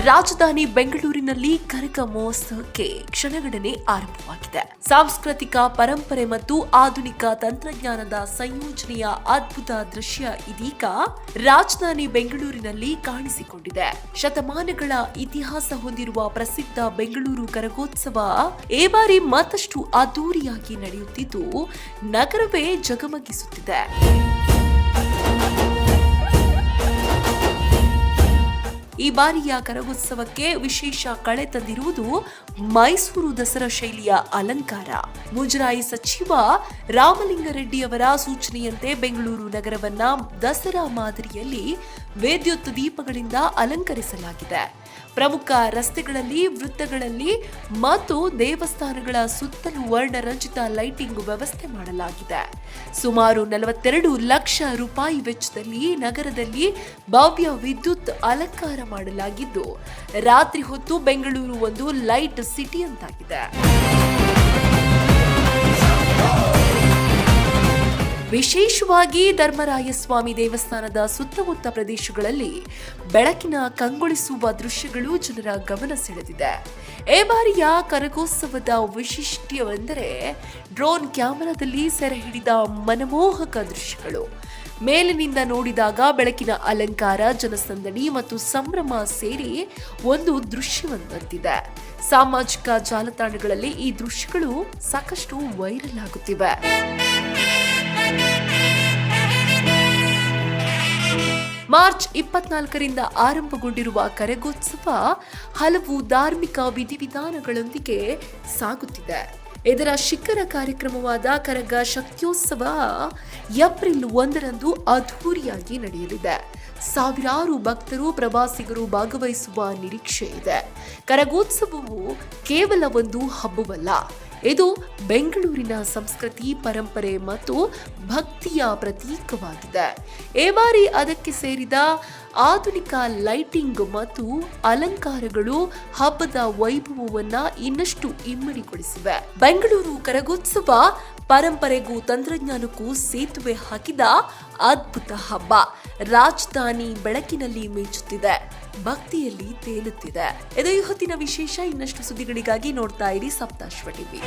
ರಾಜಧಾನಿ ಬೆಂಗಳೂರಿನಲ್ಲಿ ಕರಗ ಮಹೋತ್ಸವಕ್ಕೆ ಕ್ಷಣಗಣನೆ ಆರಂಭವಾಗಿದೆ. ಸಾಂಸ್ಕೃತಿಕ ಪರಂಪರೆ ಮತ್ತು ಆಧುನಿಕ ತಂತ್ರಜ್ಞಾನದ ಸಂಯೋಜನೆಯ ಅದ್ಭುತ ದೃಶ್ಯ ಇದೀಗ ರಾಜಧಾನಿ ಬೆಂಗಳೂರಿನಲ್ಲಿ ಕಾಣಿಸಿಕೊಂಡಿದೆ. ಶತಮಾನಗಳ ಇತಿಹಾಸ ಹೊಂದಿರುವ ಪ್ರಸಿದ್ಧ ಬೆಂಗಳೂರು ಕರಗೋತ್ಸವ ಈ ಬಾರಿ ಮತ್ತಷ್ಟು ಅದ್ದೂರಿಯಾಗಿ ನಡೆಯುತ್ತಿದ್ದು ನಗರವೇ ಜಗಮಗಿಸುತ್ತಿದೆ. ಈ ಬಾರಿಯ ಕರಗೋತ್ಸವಕ್ಕೆ ವಿಶೇಷ ಕಳೆ ತಂದಿರುವುದು ಮೈಸೂರು ದಸರಾ ಶೈಲಿಯ ಅಲಂಕಾರ. ಮುಜರಾಯಿ ಸಚಿವ ರಾಮಲಿಂಗಾರೆಡ್ಡಿಯವರ ಸೂಚನೆಯಂತೆ ಬೆಂಗಳೂರು ನಗರವನ್ನ ದಸರಾ ಮಾದರಿಯಲ್ಲಿ ವಿದ್ಯುತ್ ದೀಪಗಳಿಂದ ಅಲಂಕರಿಸಲಾಗಿದೆ. ಪ್ರಮುಖ ರಸ್ತೆಗಳಲ್ಲಿ, ವೃತ್ತಗಳಲ್ಲಿ ಮತ್ತು ದೇವಸ್ಥಾನಗಳ ಸುತ್ತಲೂ ವರ್ಣರಂಜಿತ ಲೈಟಿಂಗ್ ವ್ಯವಸ್ಥೆ ಮಾಡಲಾಗಿದೆ. ಸುಮಾರು 42 ಲಕ್ಷ ರೂಪಾಯಿ ವೆಚ್ಚದಲ್ಲಿ ನಗರದಲ್ಲಿ ಭವ್ಯ ವಿದ್ಯುತ್ ಅಲಂಕಾರ ಮಾಡಲಾಗಿದ್ದು ರಾತ್ರಿ ಹೊತ್ತು ಬೆಂಗಳೂರು ಒಂದು ಲೈಟ್ ಸಿಟಿ ಅಂತಾಗಿದೆ. ವಿಶೇಷವಾಗಿ ಧರ್ಮರಾಯಸ್ವಾಮಿ ದೇವಸ್ಥಾನದ ಸುತ್ತಮುತ್ತ ಪ್ರದೇಶಗಳಲ್ಲಿ ಬೆಳಕಿನ ಕಂಗೊಳಿಸುವ ದೃಶ್ಯಗಳು ಜನರ ಗಮನ ಸೆಳೆದಿದೆ. ಈ ಬಾರಿಯ ಕರಗೋತ್ಸವದ ವಿಶಿಷ್ಟವೆಂದರೆ ಡ್ರೋನ್ ಕ್ಯಾಮೆರಾದಲ್ಲಿ ಸೆರೆ ಹಿಡಿದ ಮನಮೋಹಕ ದೃಶ್ಯಗಳು. ಮೇಲಿನಿಂದ ನೋಡಿದಾಗ ಬೆಳಕಿನ ಅಲಂಕಾರ, ಜನಸಂದಣಿ ಮತ್ತು ಸಂಭ್ರಮ ಸೇರಿ ಒಂದು ದೃಶ್ಯವಂತಿದೆ. ಸಾಮಾಜಿಕ ಜಾಲತಾಣಗಳಲ್ಲಿ ಈ ದೃಶ್ಯಗಳು ಸಾಕಷ್ಟು ವೈರಲ್ ಆಗುತ್ತಿವೆ. ಮಾರ್ಚ್ 24ರಿಂದ ಆರಂಭಗೊಂಡಿರುವ ಕರಗೋತ್ಸವ ಹಲವು ಧಾರ್ಮಿಕ ವಿಧಿವಿಧಾನಗಳೊಂದಿಗೆ ಸಾಗುತ್ತಿದೆ. ಇದರ ಶಿಖರ ಕಾರ್ಯಕ್ರಮವಾದ ಕರಗ ಶಕ್ತ್ಯೋತ್ಸವ ಏಪ್ರಿಲ್ 1ರಂದು ಅದ್ದೂರಿಯಾಗಿ ನಡೆಯಲಿದೆ. ಸಾವಿರಾರು ಭಕ್ತರು, ಪ್ರವಾಸಿಗರು ಭಾಗವಹಿಸುವ ನಿರೀಕ್ಷೆ ಇದೆ. ಕರಗೋತ್ಸವವು ಕೇವಲ ಒಂದು ಹಬ್ಬವಲ್ಲ, ಇದು ಬೆಂಗಳೂರಿನ ಸಂಸ್ಕೃತಿ, ಪರಂಪರೆ ಮತ್ತು ಭಕ್ತಿಯ ಪ್ರತೀಕವಾಗಿದೆ. ಈ ಬಾರಿ ಅದಕ್ಕೆ ಸೇರಿದ ಆಧುನಿಕ ಲೈಟಿಂಗ್ ಮತ್ತು ಅಲಂಕಾರಗಳು ಹಬ್ಬದ ವೈಭವವನ್ನ ಇನ್ನಷ್ಟು ಇಮ್ಮಡಿಗೊಳಿಸಿವೆ. ಬೆಂಗಳೂರು ಕರಗೋತ್ಸವ ಪರಂಪರೆಗೂ ತಂತ್ರಜ್ಞಾನಕ್ಕೂ ಸೇತುವೆ ಹಾಕಿದ ಅದ್ಭುತ ಹಬ್ಬ. ರಾಜಧಾನಿ ಬೆಳಕಿನಲ್ಲಿ ಮಿಂಚುತ್ತಿದೆ, ಭಕ್ತಿಯಲ್ಲಿ ತೇಲುತ್ತಿದೆ. ಇದು ಈ ಹೊತ್ತಿನ ವಿಶೇಷ. ಇನ್ನಷ್ಟು ಸುದ್ದಿಗಳಿಗಾಗಿ ನೋಡ್ತಾ ಇರಿ ಸಪ್ತಾಶ್ವ ಟಿವಿ.